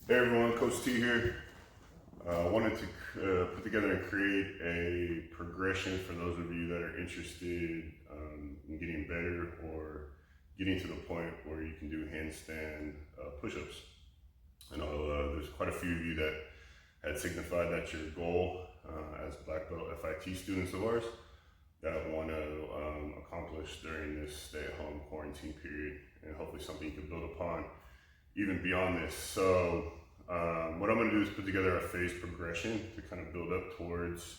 Hey everyone, Coach T here. Wanted to put together and create a progression for those of you that are interested in getting better or getting to the point where you can do handstand push-ups. I know there's quite a few of you that had signified that's your goal as black belt FIT students of ours that want to accomplish during this stay-at-home quarantine period, and hopefully something you can build upon even beyond this. So what I'm going to do is put together a phase progression to kind of build up towards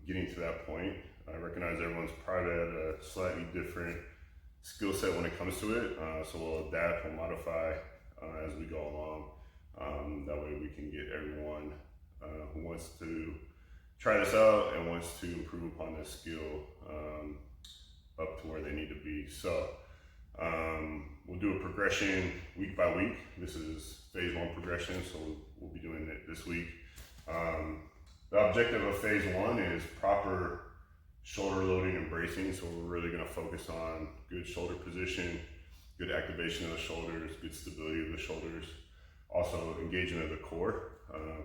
getting to that point. I recognize everyone's probably at a slightly different skill set when it comes to it, so we'll adapt, we'll modify as we go along. That way we can get everyone who wants to try this out and wants to improve upon this skill up to where they need to be. So we'll do a progression week by week. This is phase 1 progression, so we'll be doing it this week. The objective of phase 1 is proper shoulder loading and bracing. So we're really going to focus on good shoulder position, good activation of the shoulders, good stability of the shoulders, also engagement of the core.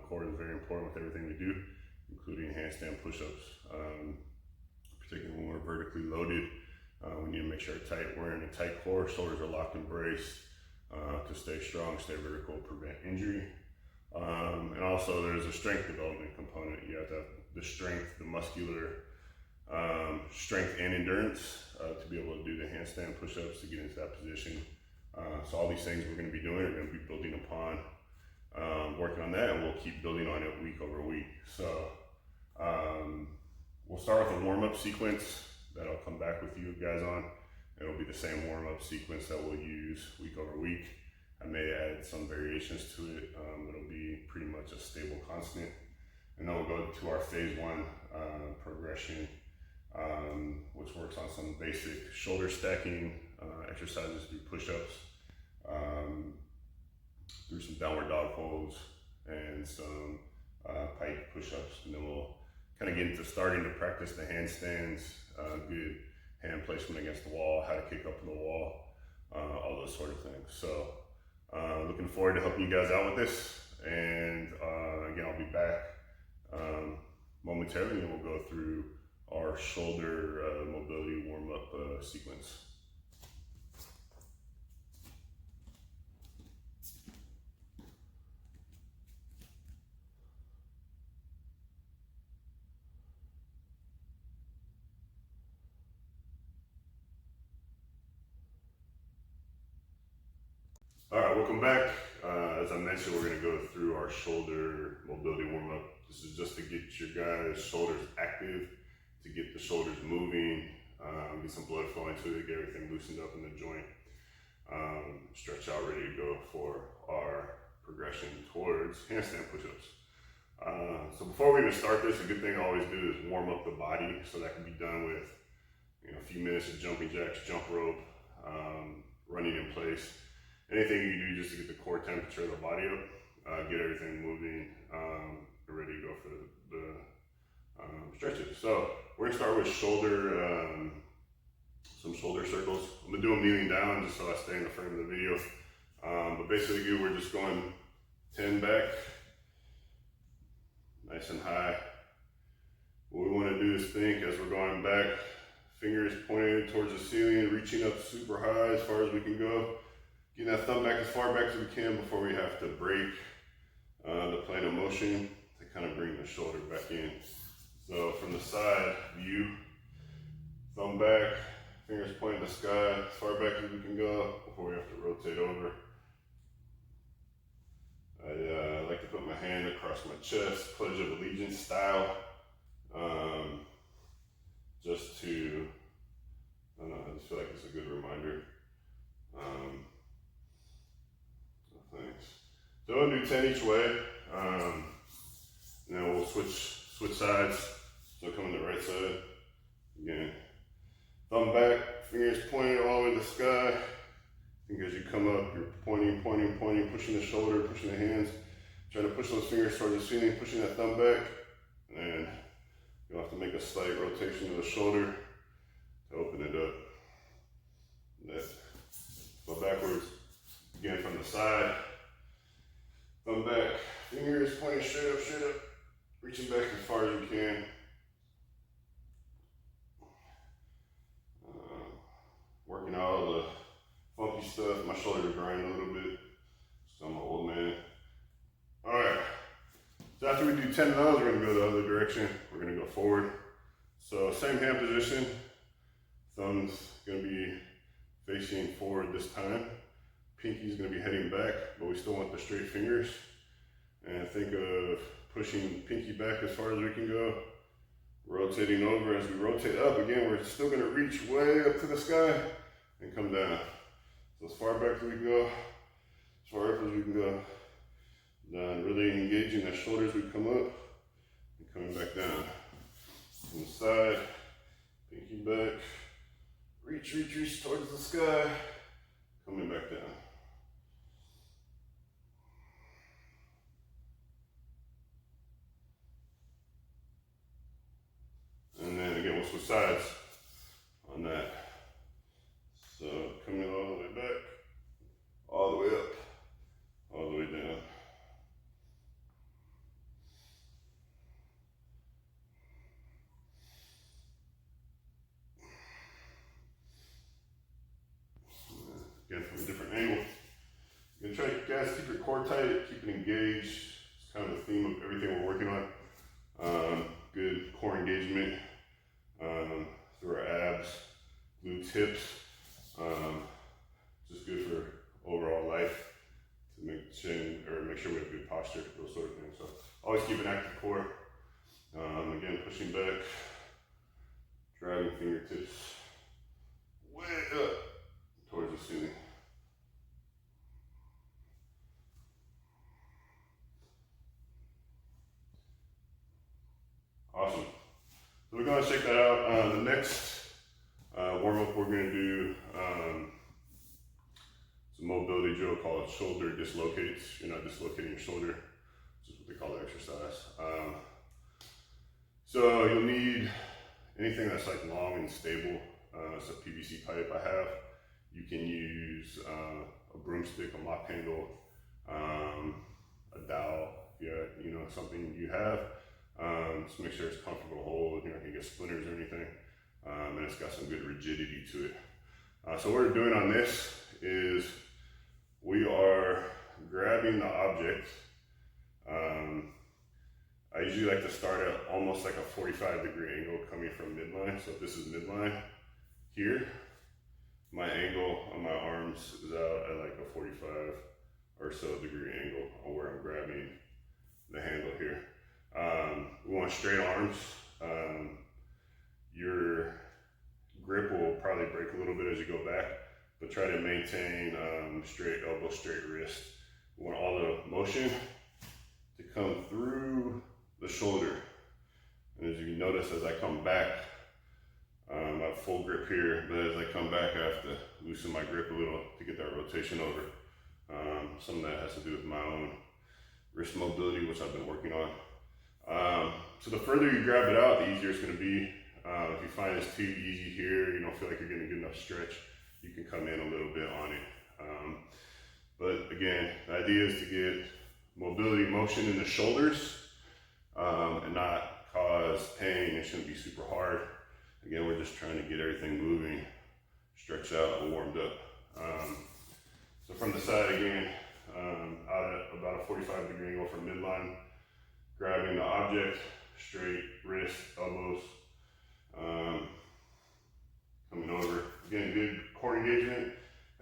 Core is very important with everything we do, including handstand push-ups, particularly when we're vertically loaded. We need to make sure we're in a tight core, shoulders are locked and braced to stay strong, stay vertical, prevent injury. And also there's a strength development component. You have to have the strength, the muscular strength and endurance to be able to do the handstand push-ups to get into that position. So all these things we're going to be doing, we're going to be building upon, working on that, and we'll keep building on it week over week. So we'll start with a warm-up sequence that I'll come back with you guys on. It'll be the same warm-up sequence that we'll use week over week. I may add some variations to it, but it'll be pretty much a stable constant. And then we'll go to our phase 1 progression, which works on some basic shoulder stacking exercises through push-ups, through some downward dog holds, and some pike push-ups. And then we'll kind of get into starting to practice the handstands, good hand placement against the wall, how to kick up to the wall, all those sort of things. So looking forward to helping you guys out with this. And again, I'll be back momentarily, and we'll go through our shoulder mobility warm-up sequence. All right, welcome back. As I mentioned, we're going to go through our shoulder mobility warm-up. This is just to get your guys' shoulders active, to get the shoulders moving, get some blood flowing to it, get everything loosened up in the joint, stretch out, ready to go for our progression towards handstand push-ups. So before we even start this, a good thing I always do is warm up the body. So that can be done with a few minutes of jumping jacks, jump rope, running in place. Anything you do just to get the core temperature of the body up, get everything moving, and ready to go for the stretches. So we're gonna start with shoulder, some shoulder circles. I'm gonna do them kneeling down just so I stay in the frame of the video. But basically we're just going 10 back, nice and high. What we wanna do is think as we're going back, fingers pointed towards the ceiling, reaching up super high as far as we can go. Getting that thumb back as far back as we can before we have to break the plane of motion to kind of bring the shoulder back in. So from the side view, thumb back, fingers pointing to the sky, as far back as we can go before we have to rotate over. I like to put my hand across my chest, Pledge of Allegiance style, just to, I don't know, I just feel like it's a good reminder. Thanks. So I'm gonna do 10 each way, and then we'll switch sides. So come on the right side. Again, thumb back, fingers pointing all the way to the sky. I think as you come up, you're pointing, pushing the shoulder, pushing the hands, trying to push those fingers towards the ceiling, pushing that thumb back, and you'll have to make a slight rotation of the shoulder to open it up. Go backwards, again from the side. Thumb back, fingers pointing straight up, reaching back as far as you can. Working out all the funky stuff. My shoulders are grinding a little bit, so I'm an old man. All right, so after we do 10 of those, we're gonna go the other direction. We're gonna go forward. So same hand position, thumb's gonna be facing forward this time. Pinky's gonna be heading back, but we still want the straight fingers. And think of pushing pinky back as far as we can go. Rotating over. As we rotate up, again, we're still gonna reach way up to the sky and come down. So as far back as we can go, as far up as we can go. Down, really engaging the shoulders, we come up and coming back down. From the side, pinky back, reach towards the sky, coming back down. And then again, we'll switch sides on that. So coming all the way back, all the way up, all the way down. Again, from a different angle. You're gonna try, guys, keep your core tight, keep it engaged. It's kind of the theme of everything we're working on. Good core engagement through our abs, glutes, hips. Just good for overall life to make sure we have good posture, those sort of things. So always keep an active core. Again, pushing back, driving fingertips way up towards the ceiling. Awesome. So we're going to check that out. The next warm-up, we're going to do some mobility drill called shoulder dislocates. You're not dislocating your shoulder, which is what they call the exercise. So you'll need anything that's like long and stable. It's a PVC pipe I have. You can use a broomstick, a mop handle, a dowel, you know, something you have. Just make sure it's comfortable to hold. You're not gonna get splinters or anything, and it's got some good rigidity to it. So what we're doing on this is we are grabbing the object. I usually like to start at almost like a 45-degree angle coming from midline. So if this is midline here, my angle on my arms is out at like a 45 or so degree angle on where I'm grabbing the handle here. We want straight arms. Your grip will probably break a little bit as you go back, but try to maintain straight elbow, straight wrist. We want all the motion to come through the shoulder. And as you can notice, as I come back, I have full grip here, but as I come back, I have to loosen my grip a little to get that rotation over. Some of that has to do with my own wrist mobility, which I've been working on. So the further you grab it out, the easier it's going to be. If you find it's too easy here, you don't feel like you're getting a good enough stretch, you can come in a little bit on it. But again, the idea is to get mobility, motion in the shoulders, and not cause pain. It shouldn't be super hard. Again, we're just trying to get everything moving, stretched out, and warmed up. So from the side again, out at about a 45-degree angle from midline, grabbing the object, straight wrist, elbows, coming over. Again, good core engagement.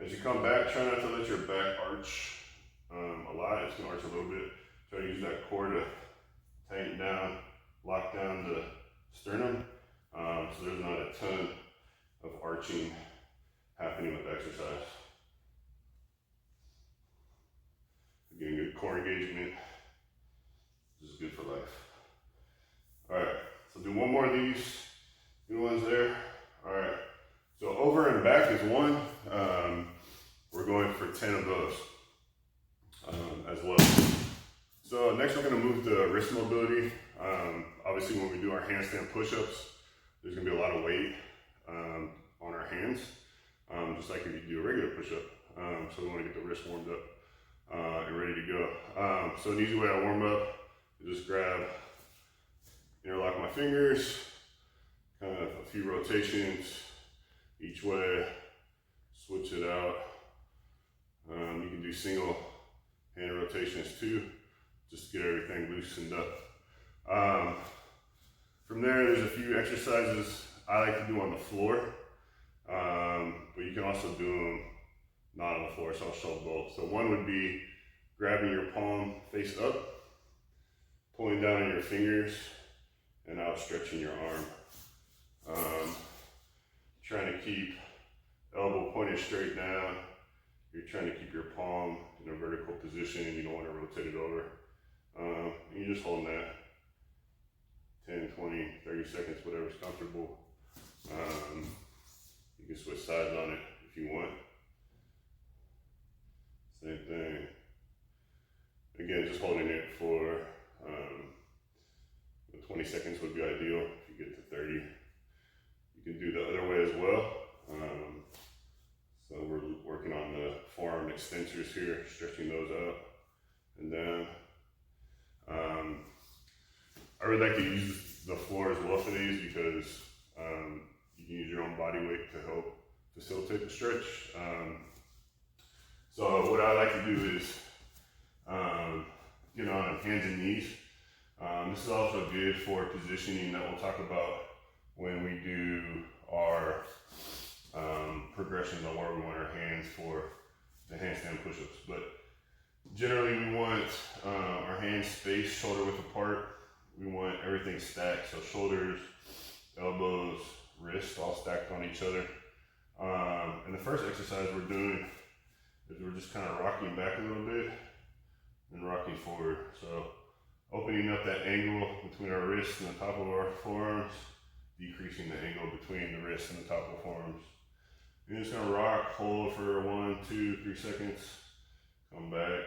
As you come back, try not to let your back arch a lot. It's gonna arch a little bit. Try to use that core to tighten down, lock down the sternum. So there's not a ton of arching happening with the exercise. Again, good core engagement. This is good for life. All right, so do one more of these. Good ones there. All right, so over and back is one. We're going for 10 of those as well. So next we're gonna move to wrist mobility. Obviously when we do our handstand push-ups, there's gonna be a lot of weight on our hands, just like if you do a regular push-up. So we wanna get the wrist warmed up. and ready to go. So an easy way I warm up is just interlock my fingers, kind of a few rotations each way, switch it out. You can do single hand rotations too, just to get everything loosened up. From there, there's a few exercises I like to do on the floor, but you can also do them not on the floor, so I'll show both. So one would be grabbing your palm face up, pulling down on your fingers, and outstretching your arm. Trying to keep elbow pointed straight down. You're trying to keep your palm in a vertical position and you don't want to rotate it over. You're just holding that 10, 20, 30 seconds, whatever's comfortable. You can switch sides on it if you want. Same thing. Again, just holding it for 20 seconds would be ideal. If you get to 30, you can do the other way as well. So we're working on the forearm extensors here, stretching those out and down. I really like to use the floor as well for these because you can use your own body weight to help facilitate the stretch. So what I like to do is get on hands and knees. This is also good for positioning that we'll talk about when we do our progressions on where we want our hands for the handstand push-ups. But generally we want our hands spaced shoulder width apart. We want everything stacked, so shoulders, elbows, wrists all stacked on each other. And the first exercise we're doing is we're just kind of rocking back a little bit and rocking forward. So opening up that angle between our wrists and the top of our forearms, decreasing the angle between the wrists and the top of the forearms. You're just gonna rock, hold for 1, 2, 3 seconds, come back,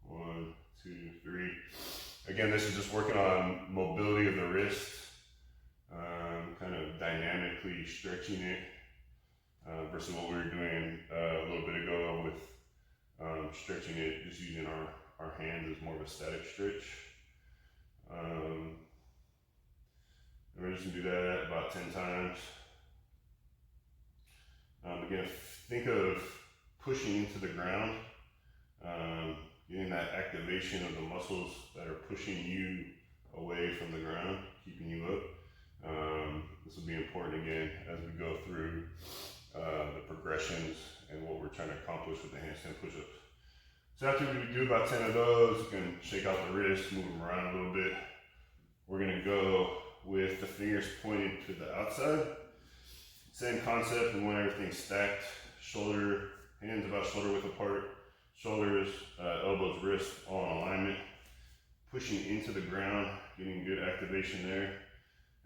1, 2, 3. Again, this is just working on mobility of the wrist, kind of dynamically stretching it versus what we were doing a little bit ago with stretching it, just using our hands as more of a static stretch. And we're just gonna do that about 10 times. Again, think of pushing into the ground, getting that activation of the muscles that are pushing you away from the ground, keeping you up. This will be important again as we go through the progressions and what we're trying to accomplish with the handstand push-ups. So after we do about 10 of those, you can shake out the wrists, move them around a little bit. We're gonna go with the fingers pointed to the outside. Same concept, we want everything stacked, hands about shoulder width apart, shoulders, elbows, wrists, all in alignment. Pushing into the ground, getting good activation there.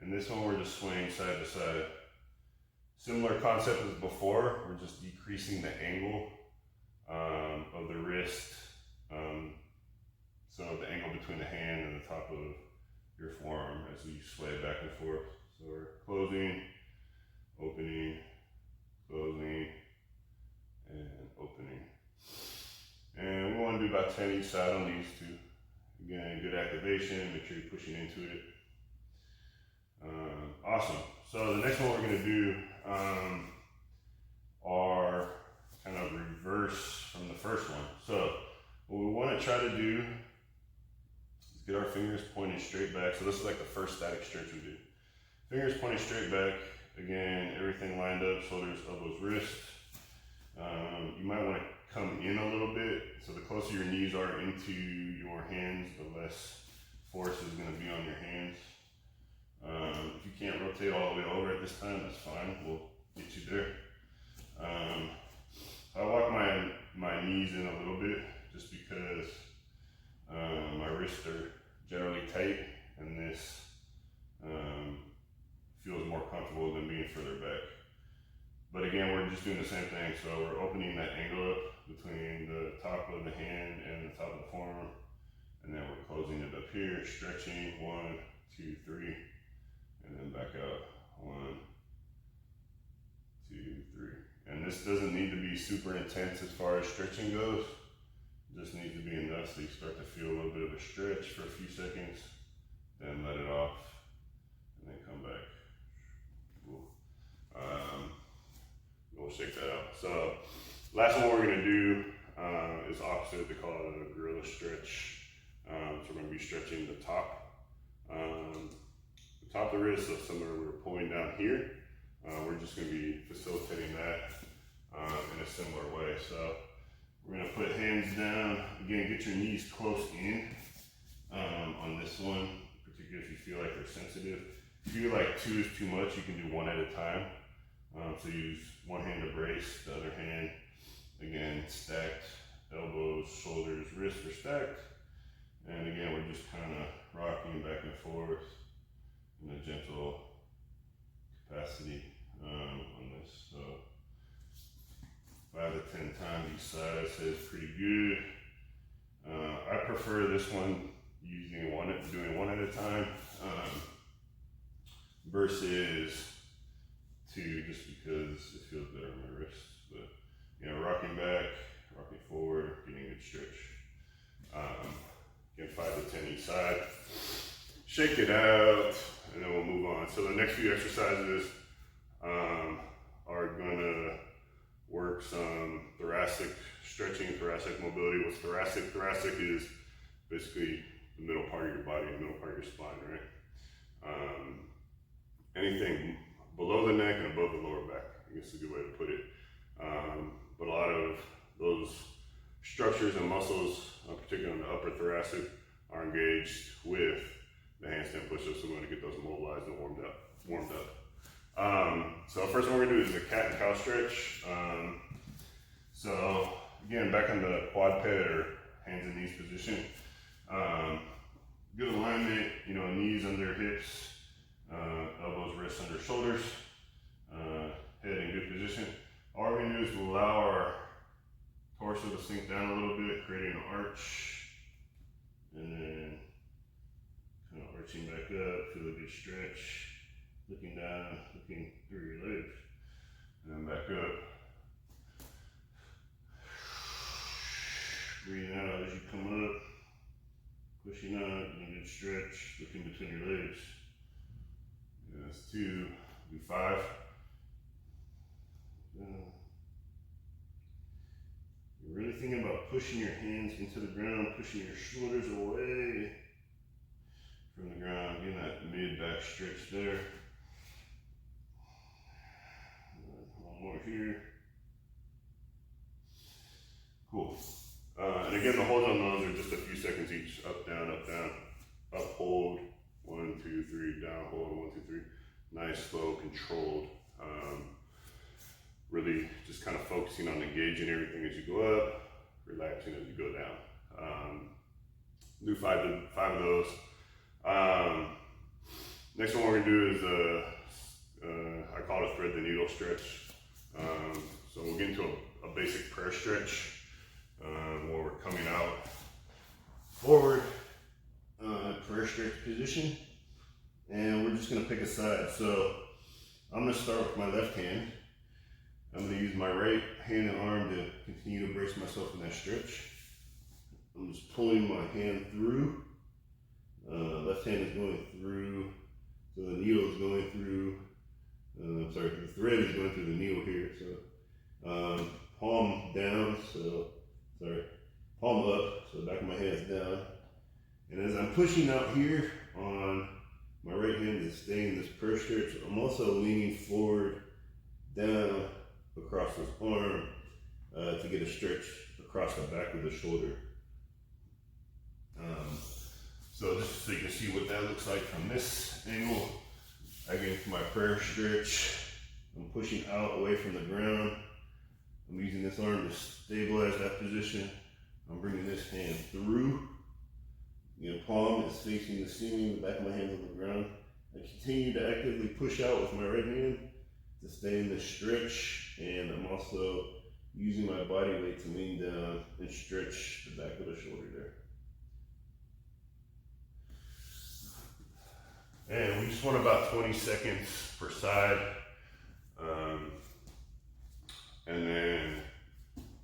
And this one we're just swaying side to side. Similar concept as before, we're just decreasing the angle of the wrist, so the angle between the hand and the top of your forearm as you sway back and forth. So we're closing, opening, closing, and opening. And we want to do about 10 each side on these two. Again, good activation, make sure you're pushing into it. Awesome. So the next one we're going to do are kind of reverse from the first one. So what we want to try to do is get our fingers pointing straight back. So this is like the first static stretch we do. Fingers pointing straight back. Again, everything lined up, shoulders, elbows, wrists. You might want to come in a little bit. So the closer your knees are into your hands, the less force is going to be on your hands. If you can't rotate all the way over at this time, that's fine. We'll get you there. I walk my knees in a little bit just because my wrists are generally tight and this feels more comfortable than being further back. But again, we're just doing the same thing. So we're opening that angle up between the top of the hand and the top of the forearm. And then we're closing it up here, stretching, 1, 2, 3, and then back out, 1, 2, 3. And this doesn't need to be super intense as far as stretching goes. It just needs to be enough so you start to feel a little bit of a stretch for a few seconds, then let it off, and then come back. Cool. We'll shake that out. So last one we're gonna do is opposite. They call it a gorilla stretch. So we're gonna be stretching the top of the wrist, so similar we're pulling down here. We're just gonna be facilitating that in a similar way. So we're gonna put hands down. Again, get your knees close in on this one, particularly if you feel like they're sensitive. If you feel like 2 is too much, you can do 1 at a time. So use one hand to brace, the other hand, again, stacked, elbows, shoulders, wrists are stacked. And again, we're just kind of rocking back and forth in a gentle capacity on this. So 5 to 10 times each side, I'd say is pretty good. I prefer this one doing one at a time versus 2, just because it feels better on my wrists. But rocking back, rocking forward, getting a good stretch. Again, 5 to 10 each side. Shake it out, and then we'll move on. So the next few exercises are gonna work some thoracic stretching, thoracic mobility. What's thoracic? Thoracic is basically the middle part of your body, the middle part of your spine, right? Anything below the neck and above the lower back, I guess is a good way to put it. But a lot of those structures and muscles, particularly on the upper thoracic, are engaged with the handstand push-ups, so we're going to get those mobilized and warmed up. So first one we're going to do is a cat and cow stretch. So again, back on the quad ped or hands and knees position. Good alignment, knees under hips, elbows, wrists under shoulders, head in good position. All we're going to do is allow our torso to sink down a little bit, creating an arch, and then kind of arching back up, feel a good stretch, looking down, looking through your legs, and then back up. Breathing out as you come up, pushing out, getting a good stretch, looking between your legs. Yeah, that's 2, do 5. You're really thinking about pushing your hands into the ground, pushing your shoulders away from the ground, getting that mid-back stretch there. One more here. Cool. And again, the holds on those are just a few seconds each. Up, down, up, hold. 1, 2, 3, down, hold. 1, 2, 3. Nice, slow, controlled. Really just kind of focusing on engaging everything as you go up, relaxing as you go down. Do 5 of those. Next one we're gonna do is I call it a thread the needle stretch. So we'll get into a basic prayer stretch where we're coming out forward, prayer stretch position, and we're just gonna pick a side. So I'm gonna start with my left hand. I'm going to use my right hand and arm to continue to brace myself in that stretch. I'm just pulling my hand through. Left hand is going through, so the needle is going through, the thread is going through the needle here. So palm down, palm up, so the back of my hand is down. And as I'm pushing out here on my right hand to stay in this prayer stretch, I'm also leaning forward, down, across this arm to get a stretch across the back of the shoulder. So just so you can see what that looks like from this angle, I get into my prayer stretch. I'm pushing out away from the ground. I'm using this arm to stabilize that position. I'm bringing this hand through. Palm is facing the ceiling, the back of my hand on the ground. I continue to actively push out with my right hand to stay in this stretch, and I'm also using my body weight to lean down and stretch the back of the shoulder there. And we just want about 20 seconds per side. and then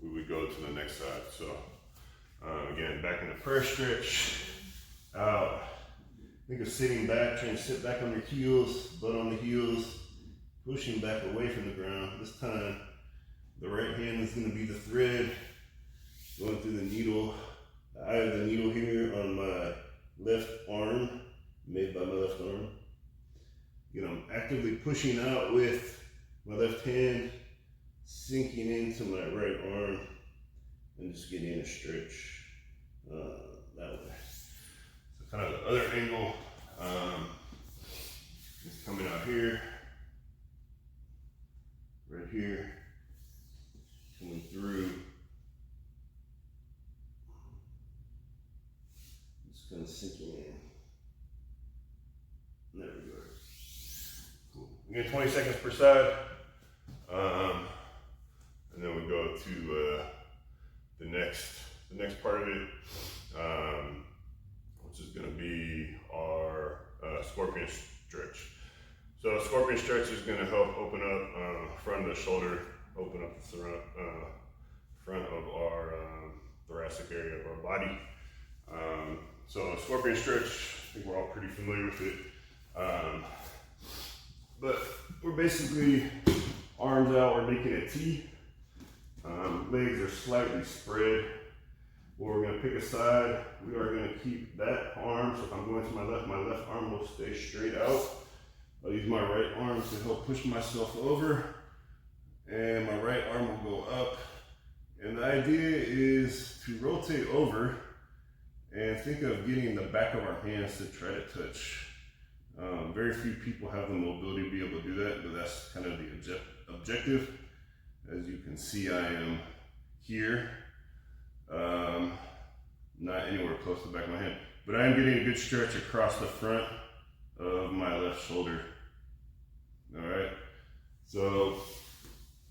we would go to the next side. So again, back in the first stretch, out. Think of sitting back, trying to sit back on your heels, butt on the heels, pushing back away from the ground. This time, the right hand is going to be the thread going through the needle. I have the needle here on my left arm, made by my left arm. You know, I'm actively pushing out with my left hand, sinking into my right arm, and just getting a stretch that way. So kind of the other angle is coming out here, right here, coming through. Just kind of sinking in. There we go. Cool. We get 20 seconds per side. And then we go to the next part of it, which is going to be our scorpion stretch. So scorpion stretch is going to help open up front of the shoulder, open up the front of our thoracic area of our body. So scorpion stretch, I think we're all pretty familiar with it. But we're basically arms out, we're making a T. Legs are slightly spread. We're going to pick a side. We are going to keep that arm. So if I'm going to my left arm will stay straight out. I'll use my right arm to help push myself over. And my right arm will go up. And the idea is to rotate over and think of getting the back of our hands to try to touch. Very few people have the mobility to be able to do that, but that's kind of the objective. As you can see, I am here, not anywhere close to the back of my hand, but I am getting a good stretch across the front of my left shoulder. All right, so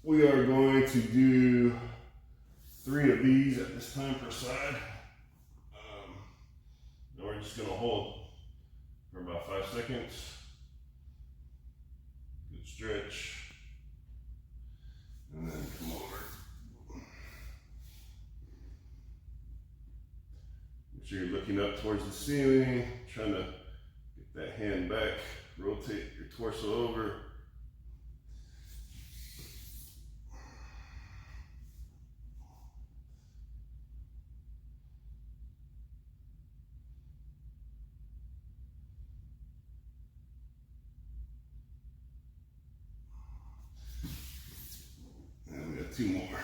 we are going to do 3 of these at this time per side. And we're just gonna hold for about 5 seconds. Good stretch. And then come over. Make sure you're looking up towards the ceiling, trying to get that hand back, rotate your torso over. And we got 2 more.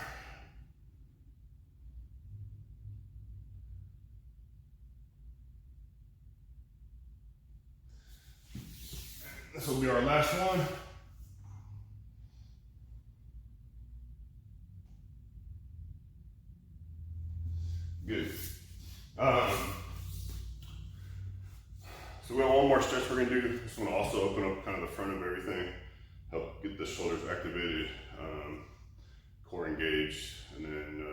This will be our last one. Good. So we have one more stretch we're gonna do. This one will also open up kind of the front of everything, help get the shoulders activated, core engaged, and then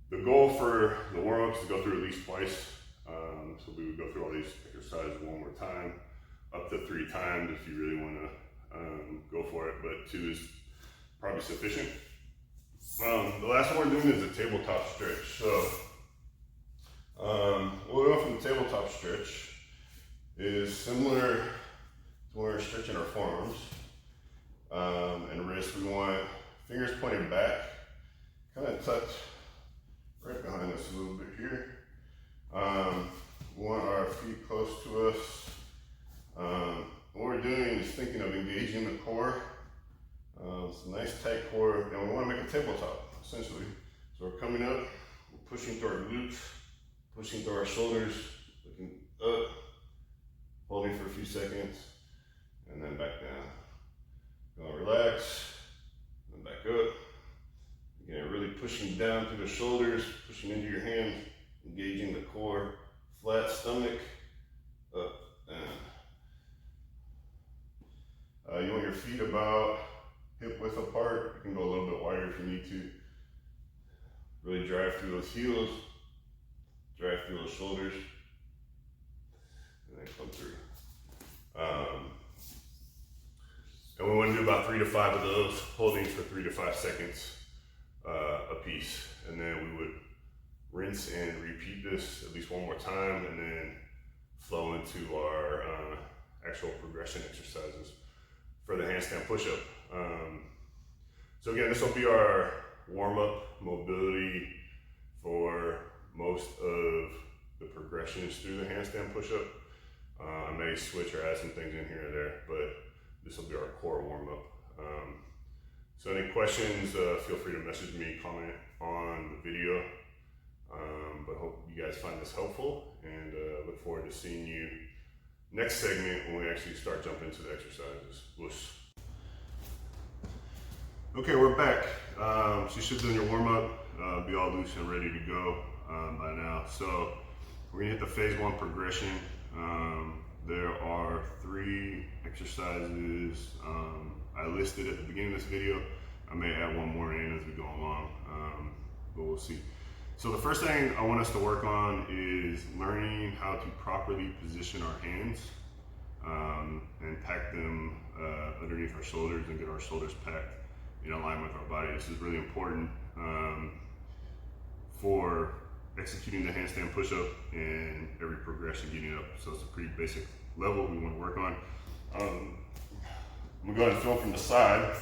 the goal for the warm-up is to go through at least twice. So we would go through all these exercises one more time, up to 3 times if you really want to go for it, but 2 is probably sufficient. The last one we're doing is a tabletop stretch. So what we want from the tabletop stretch is similar to when we're stretching our forearms and wrists. We want fingers pointing back, kind of tucked right behind us a little bit here. We want our feet close to us. What we're doing is thinking of engaging the core. It's a nice tight core, and we want to make a tabletop, essentially. So we're coming up, we're pushing through our glutes, pushing through our shoulders, looking up, holding for a few seconds, and then back down. Gonna relax, and back up. Again, really pushing down through the shoulders, pushing into your hands, engaging the core, flat stomach, up, down. You want your feet about hip width apart. You can go a little bit wider if you need to. Really drive through those heels, drive through those shoulders, and then come through. And we want to do about 3 to 5 of those, holding for 3 to 5 seconds a piece. And then we would rinse and repeat this at least one more time, and then flow into our actual progression exercises for the handstand push-up. So again, this will be our warm-up mobility for most of the progressions through the handstand push-up. I may switch or add some things in here and there, but this will be our core warm-up. So any questions, feel free to message me, comment on the video. But hope you guys find this helpful, and look forward to seeing you next segment when we actually start jumping into the exercises. Whoosh. Okay, we're back. So you should do your warm-up, be all loose and ready to go by now. So we're gonna hit the phase 1 progression. There are 3 exercises I listed at the beginning of this video. I may add one more in as we go along, but we'll see. So the first thing I want us to work on is learning how to properly position our hands and pack them underneath our shoulders and get our shoulders packed in alignment with our body. This is really important for executing the handstand push-up and every progression getting up. So it's a pretty basic level we want to work on. I'm gonna go ahead and film from the side.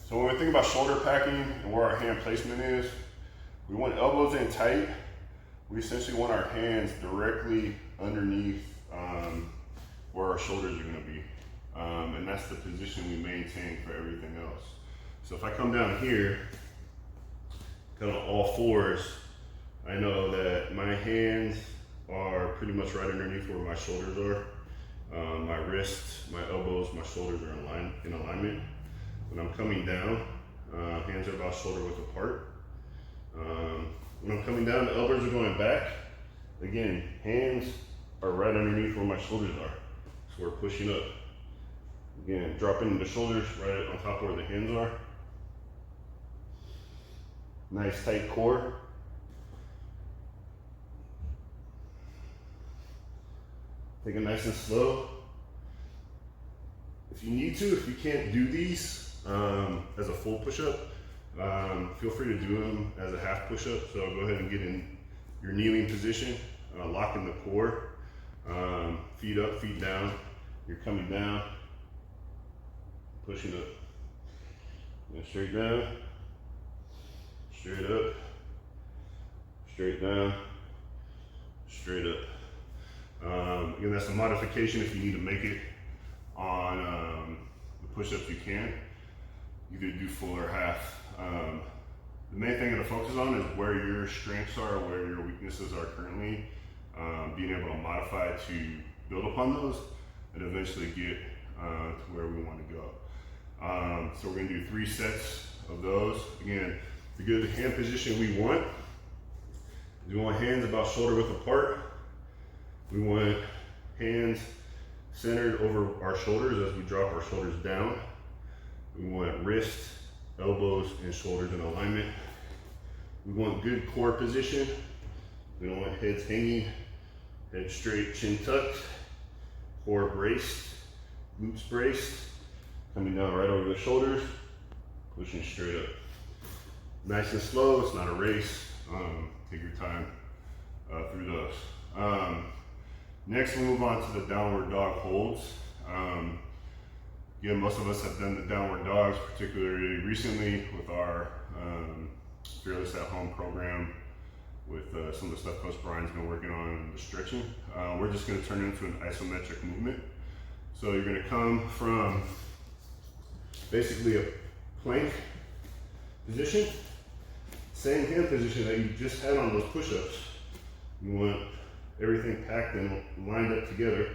So when we think about shoulder packing and where our hand placement is, we want elbows in tight. We essentially want our hands directly underneath where our shoulders are gonna be. And that's the position we maintain for everything else. So if I come down here, kind of all fours, I know that my hands are pretty much right underneath where my shoulders are. My wrists, my elbows, my shoulders are in alignment. When I'm coming down, hands are about shoulder width apart. When I'm coming down, the elbows are going back. Again, hands are right underneath where my shoulders are. So we're pushing up. Again, dropping the shoulders right on top of where the hands are. Nice tight core. Take it nice and slow. If you need to, if you can't do these as a full push-up, feel free to do them as a half push-up. So go ahead and get in your kneeling position, locking the core, feet up, feet down. You're coming down, pushing up. And straight down, straight up, straight down, straight up. Again, that's a modification. If you need to make it on the push-ups, you can. You could do full or half. The main thing to focus on is where your strengths are, where your weaknesses are currently, being able to modify to build upon those and eventually get to where we want to go. So we're going to do 3 sets of those. Again, to get the hand position we want, we want hands about shoulder width apart. We want hands centered over our shoulders as we drop our shoulders down. We want wrists, elbows, and shoulders in alignment. We want good core position. We don't want heads hanging, head straight, chin tucked, core braced, glutes braced, coming down right over the shoulders, pushing straight up. Nice and slow, it's not a race. Take your time through those. Next, we'll move on to the downward dog holds. Again, most of us have done the downward dogs, particularly recently with our Fearless at Home program, with some of the stuff Coach Brian's been working on, the stretching. We're just gonna turn it into an isometric movement. So you're gonna come from basically a plank position, same hand position that you just had on those push-ups. You want everything packed and lined up together.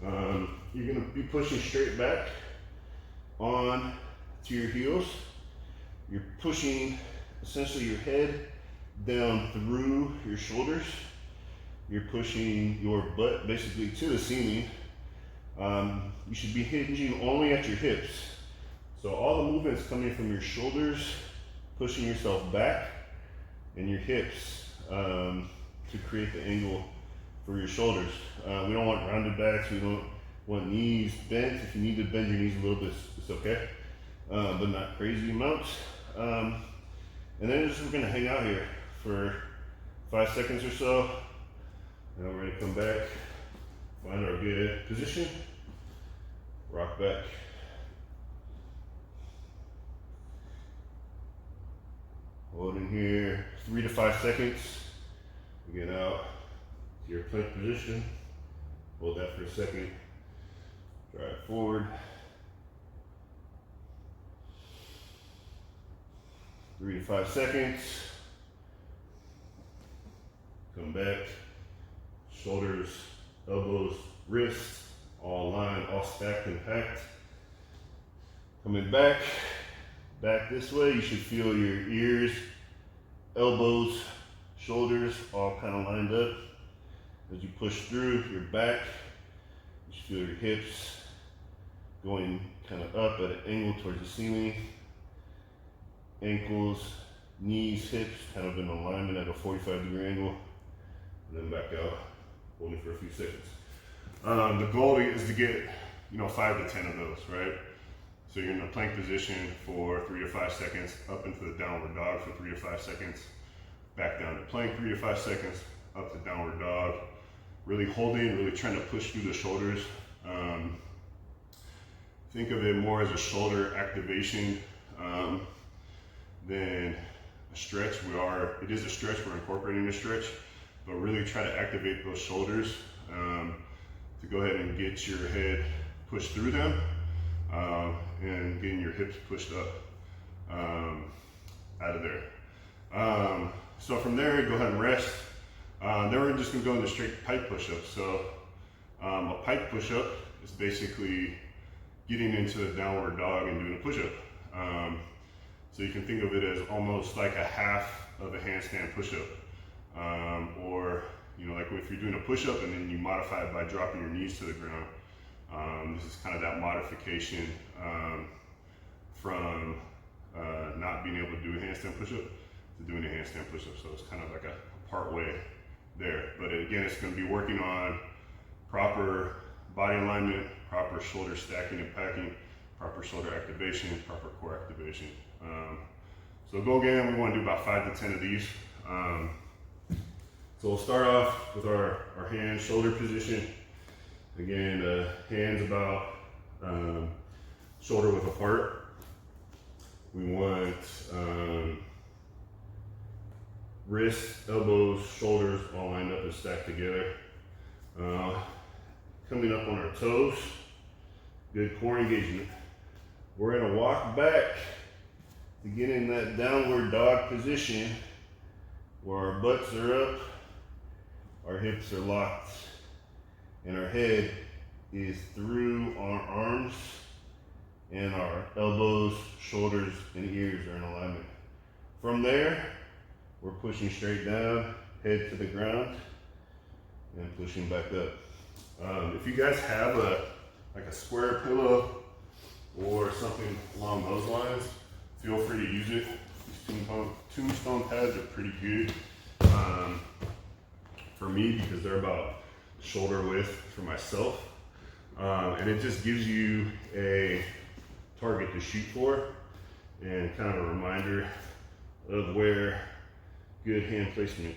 You're gonna be pushing straight back on to your heels. You're pushing essentially your head down through your shoulders. You're pushing your butt basically to the ceiling. You should be hinging only at your hips. So all the movements coming from your shoulders, pushing yourself back, and your hips to create the angle for your shoulders. We don't want rounded backs. We don't Want knees bent. If you need to bend your knees a little bit, it's okay, but not crazy amounts. And then we're gonna hang out here for 5 seconds or so. Now we're gonna come back, find our good position, rock back. Hold in here 3 to 5 seconds. Get out to your plank position. Hold that for a second. Drive forward. 3 to 5 seconds. Come back. Shoulders, elbows, wrists, all aligned, all stacked and packed. Coming back. Back this way. You should feel your ears, elbows, shoulders all kind of lined up. As you push through your back, you should feel your hips going kind of up at an angle towards the ceiling. Ankles, knees, hips kind of in alignment at a 45-degree angle. And then back out, holding for a few seconds. The goal is to get, 5 to 10 of those, right? So you're in a plank position for 3 to 5 seconds, up into the downward dog for 3 to 5 seconds, back down to plank 3 to 5 seconds, up to downward dog. Really holding, really trying to push through the shoulders. Think of it more as a shoulder activation than a stretch. It is a stretch, we're incorporating a stretch, but really try to activate those shoulders to go ahead and get your head pushed through them and getting your hips pushed up out of there. So from there, go ahead and rest. Then we're just gonna go into straight pike push-ups. So a pike push-up is basically getting into the downward dog and doing a push-up. So you can think of it as almost like a half of a handstand push-up. Or, like if you're doing a push-up and then you modify it by dropping your knees to the ground. This is kind of that modification from not being able to do a handstand push-up to doing a handstand push-up. So it's kind of like a part way there. But again, it's going to be working on proper body alignment, proper shoulder stacking and packing, proper shoulder activation, proper core activation. So go again, we want to do about 5 to 10 of these. So we'll start off with our hand shoulder position. Again, hands about shoulder width apart. We want wrists, elbows, shoulders all lined up and stacked together. Coming up on our toes, good core engagement. We're gonna walk back to get in that downward dog position where our butts are up, our hips are locked, and our head is through our arms, and our elbows, shoulders, and ears are in alignment. From there, we're pushing straight down, head to the ground, and pushing back up. If you guys have a square pillow or something along those lines, feel free to use it. These tombstone pads are pretty good for me because they're about shoulder width for myself. And it just gives you a target to shoot for and kind of a reminder of where good hand placement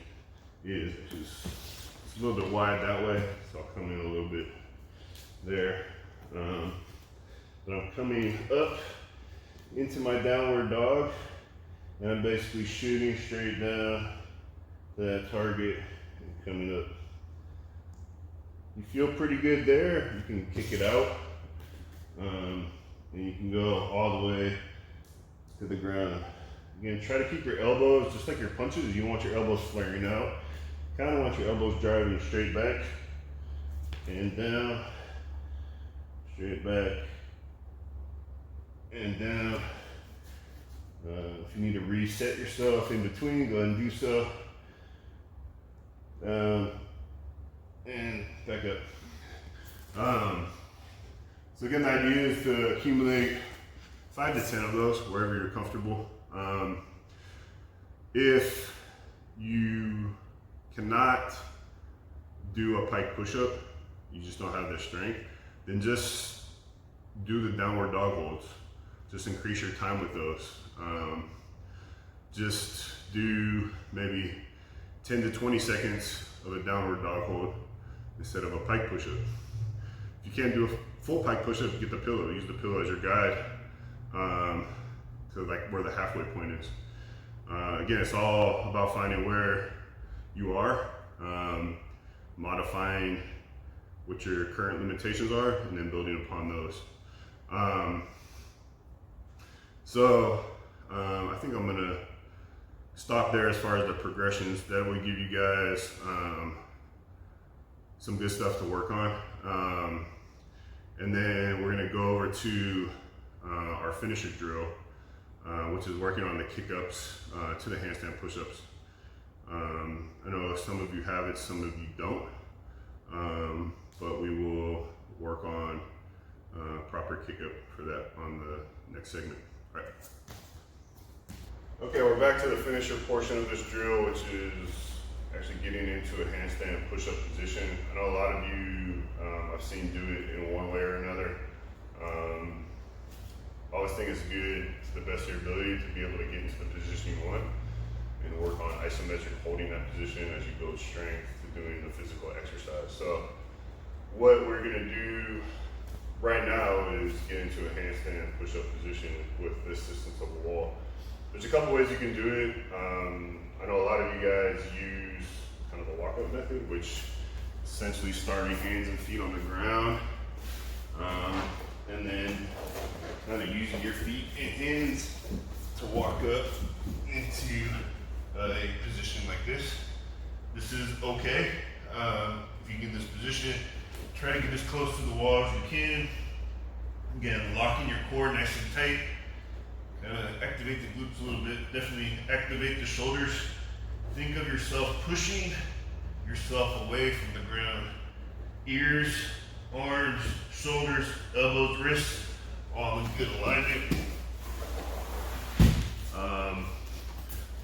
is. It's a little bit wide that way, so I'll come in a little bit there. But I'm coming up into my downward dog, and I'm basically shooting straight down to that target and coming up. You feel pretty good there. You can kick it out, and you can go all the way to the ground. Again, try to keep your elbows, just like your punches, you don't want your elbows flaring out. Kind of want your elbows driving straight back and down, straight back and down. If you need to reset yourself in between, go ahead and do so. And back up. So again, the idea is to accumulate 5 to 10 of those wherever you're comfortable. If you cannot do a pike push-up, you just don't have the strength, then just do the downward dog holds. Just increase your time with those. Just do maybe 10 to 20 seconds of a downward dog hold instead of a pike push-up. If you can't do a full pike push-up, get the pillow. Use the pillow as your guide to like where the halfway point is. Again, it's all about finding where you are, modifying what your current limitations are, and then building upon those. I think I'm gonna stop there as far as the progressions. That will give you guys some good stuff to work on. And then we're gonna go over to our finisher drill, which is working on the kick-ups to the handstand push-ups. I know some of you have it, some of you don't, but we will work on proper kick-up for that on the next segment. All right. Okay, we're back to the finisher portion of this drill, which is actually getting into a handstand push-up position. I know a lot of you I've seen do it in one way or another. I always think it's good to the best of your ability to be able to get into the position you want and work on isometric holding that position as you build strength to doing the physical exercise. So what we're gonna do right now is get into a handstand push-up position with the assistance of a wall. There's a couple ways you can do it. I know a lot of you guys use kind of the walk-up method, which essentially starting hands and feet on the ground, and then kind of using your feet and hands to walk up into a position like this. This is okay. If you get in this position, try to get as close to the wall as you can. Again, locking your core nice and tight. Activate the glutes a little bit. Definitely activate the shoulders. Think of yourself pushing yourself away from the ground. Ears, arms, shoulders, elbows, wrists, all in good alignment.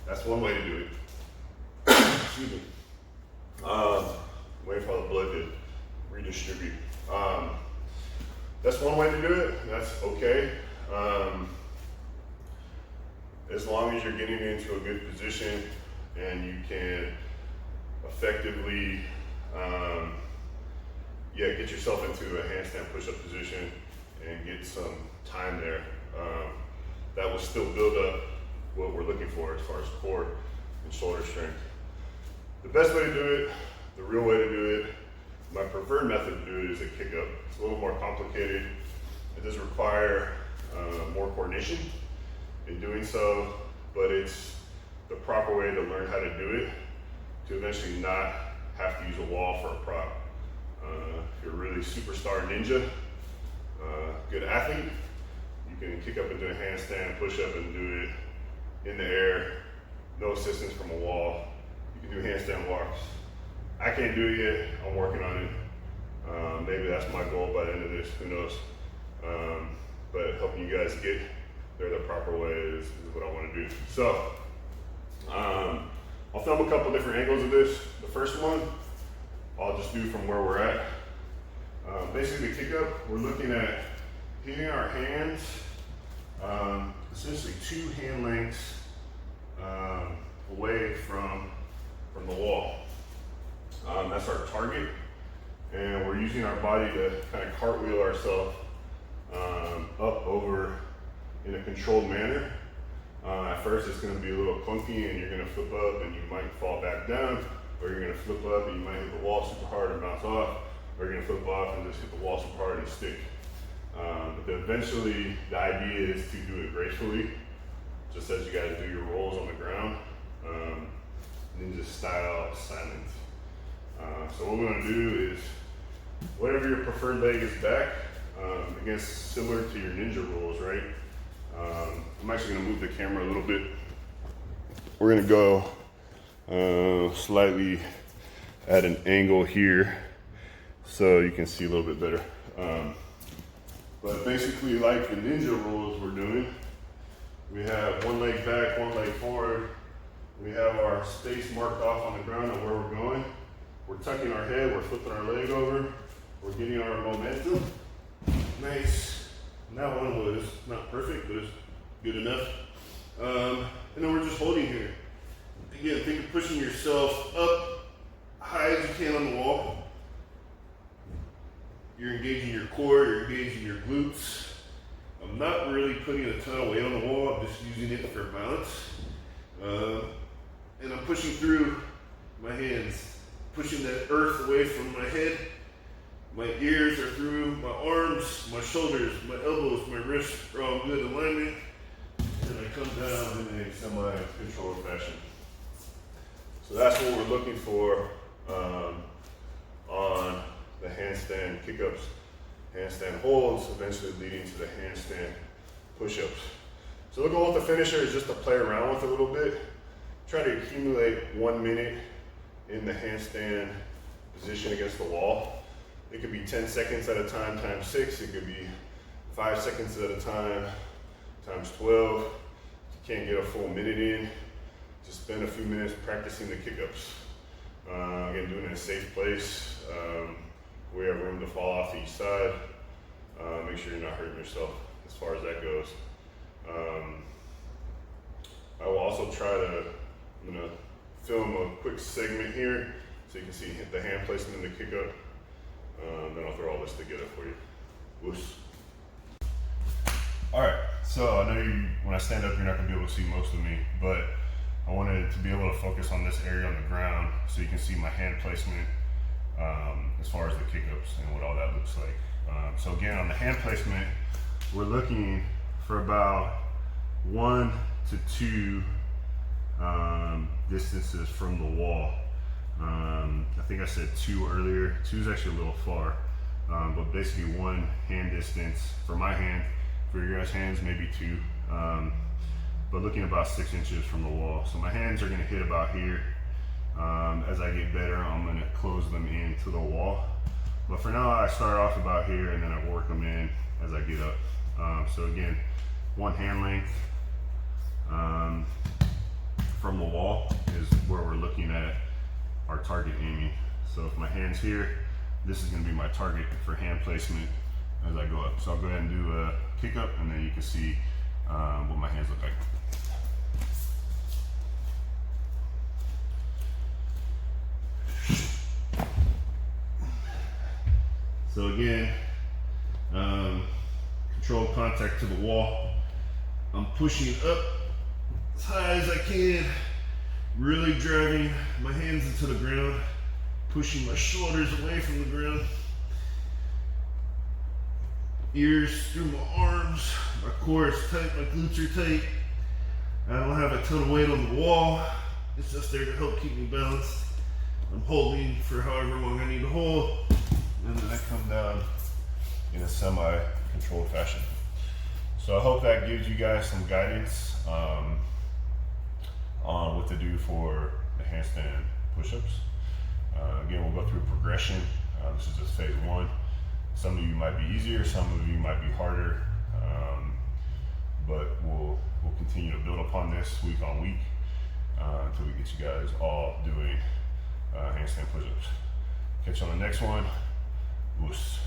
That's one way to do it. Excuse me. Wait for the blood to redistribute. That's one way to do it. That's okay. As long as you're getting into a good position and you can effectively get yourself into a handstand push-up position and get some time there, that will still build up what we're looking for as far as core and shoulder strength. The best way to do it, the real way to do it, my preferred method to do it is a kick-up. It's a little more complicated. It does require more coordination in doing so, but it's the proper way to learn how to do it to eventually not have to use a wall for a prop. If you're a really superstar ninja, good athlete, you can kick up into a handstand, push up and do it in the air, no assistance from a wall. You can do handstand walks. I can't do it yet, I'm working on it. Maybe that's my goal by the end of this, who knows. But helping you guys get there the proper way is what I want to do. So, I'll film a couple different angles of this. The first one, I'll just do from where we're at. Basically the kick up, we're looking at hitting our hands, essentially 2 hand lengths away from the wall. That's our target. And we're using our body to kind of cartwheel ourselves up over in a controlled manner. At first it's going to be a little clunky and you're going to flip up and you might fall back down, or you're going to flip up and you might hit the wall super hard and bounce off, or you're going to flip off and just hit the wall super hard and stick. But eventually the idea is to do it gracefully, just as you guys do your rolls on the ground, ninja style, silent. So what we're going to do is, whatever your preferred leg is back, again, similar to your ninja rolls, right? I'm actually going to move the camera a little bit. We're going to go slightly at an angle here so you can see a little bit better. But basically, like the ninja rolls we're doing, we have one leg back, one leg forward. We have our space marked off on the ground of where we're going. We're tucking our head, we're flipping our leg over, we're getting our momentum, Nice. And that one was not perfect, but it's good enough. And then we're just holding here. Again, think of pushing yourself up high as you can on the wall. You're engaging your core, you're engaging your glutes. I'm not really putting a ton of weight on the wall, I'm just using it for balance. And I'm pushing through my hands, pushing that earth away from my head. My ears are through my arms, my shoulders, my elbows, my wrists are all in good alignment. And I come down in a semi-controlled fashion. So that's what we're looking for on the handstand kick-ups. Handstand holds, eventually leading to the handstand push-ups. So the goal with the finisher is just to play around with it a little bit. Try to accumulate 1 minute in the handstand position against the wall. It could be 10 seconds at a time times 6. It could be 5 seconds at a time times 12. If you can't get a full minute in, just spend a few minutes practicing the kick-ups. Again, doing it in a safe place. We have room to fall off to each side. Make sure you're not hurting yourself as far as that goes. I will also I'm gonna film a quick segment here so you can see the hand placement in the kick-up. Then I'll throw all this together for you. Whoosh. All right, so I know when I stand up, you're not gonna be able to see most of me, but I wanted to be able to focus on this area on the ground so you can see my hand placement as far as the kick-ups and what all that looks like. So again, on the hand placement, we're looking for about 1 to 2 distances from the wall. I think I said 2 earlier. 2 is actually a little far, but basically 1 hand distance for my hand. For your guys' hands, maybe 2, but looking about 6 inches from the wall. So my hands are gonna hit about here. As I get better, I'm gonna close them into the wall. But for now, I start off about here and then I work them in as I get up. So again, 1 hand length from the wall is where we're looking at our target aiming. So if my hand's here, this is gonna be my target for hand placement as I go up. So I'll go ahead and do a kick up and then you can see what my hands look like. So again, controlled contact to the wall. I'm pushing up as high as I can, really driving my hands into the ground, pushing my shoulders away from the ground. Ears through my arms, my core is tight, my glutes are tight. I don't have a ton of weight on the wall. It's just there to help keep me balanced. I'm holding for however long I need to hold, and then I come down in a semi-controlled fashion. So I hope that gives you guys some guidance on what to do for the handstand push-ups. Again, we'll go through a progression. This is just phase 1. Some of you might be easier, some of you might be harder, but we'll continue to build upon this week on week until we get you guys all doing handstand push-ups. Catch you on the next one. Whoosh.